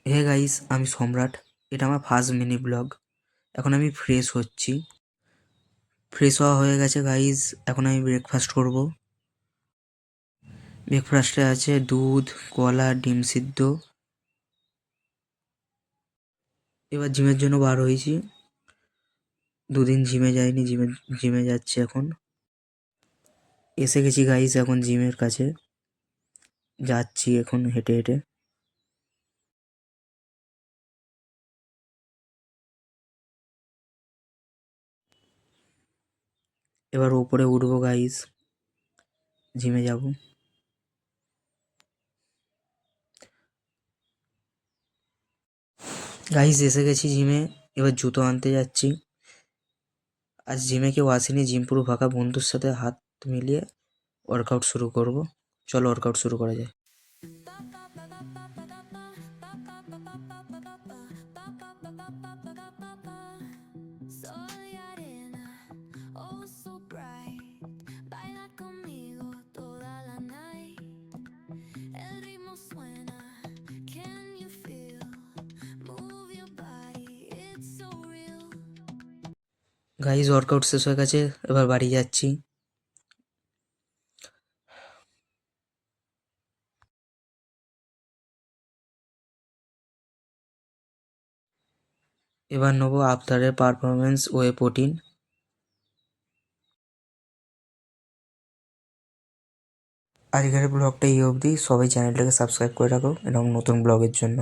Hey guys, আমি সম্রাট। এটা আমার ফার্স্ট মিনি ব্লগ। এখন আমি ফ্রেশ হচ্ছি। ফ্রেশ হওয়া হয়ে গেছে গাইস। এখন আমি ব্রেকফাস্ট করব। ব্রেকফাস্টে আছে দুধ, কলা, ডিম সিদ্ধ। এবার জিমের জন্য বার হয়েছি। দুদিন জিমে যাইনি, জিমে যাচ্ছি এখন। এসে গেছি গাইস এখন জিমের কাছে। যাচ্ছি এখন হেঁটে হেঁটে। এবার ওপরে উঠবো গাইস, জিমে যাব। গাইস এসে গেছি জিমে। এবার জুতো আনতে যাচ্ছি। আজ জিমে কেউ আসেনি, জিম পুরো ফাঁকা। বন্ধুর সাথে হাত মিলিয়ে ওয়ার্কআউট শুরু করব। চলো ওয়ার্কআউট শুরু করা যায়। Soy arena, oh so bright. Baila conmigo toda la night. El ritmo suena, can you feel? Move your body, it's so real. Guys workout শেষ হয়ে গেছে, এবার বাড়ি যাচ্ছি। এবার নেবো আফতারের পারফরমেন্স ওয়ে প্রোটিন। আজকের ব্লগটা এই অবধি। সবাই চ্যানেলটাকে সাবস্ক্রাইব করে রাখো এরকম নতুন ব্লগের জন্য।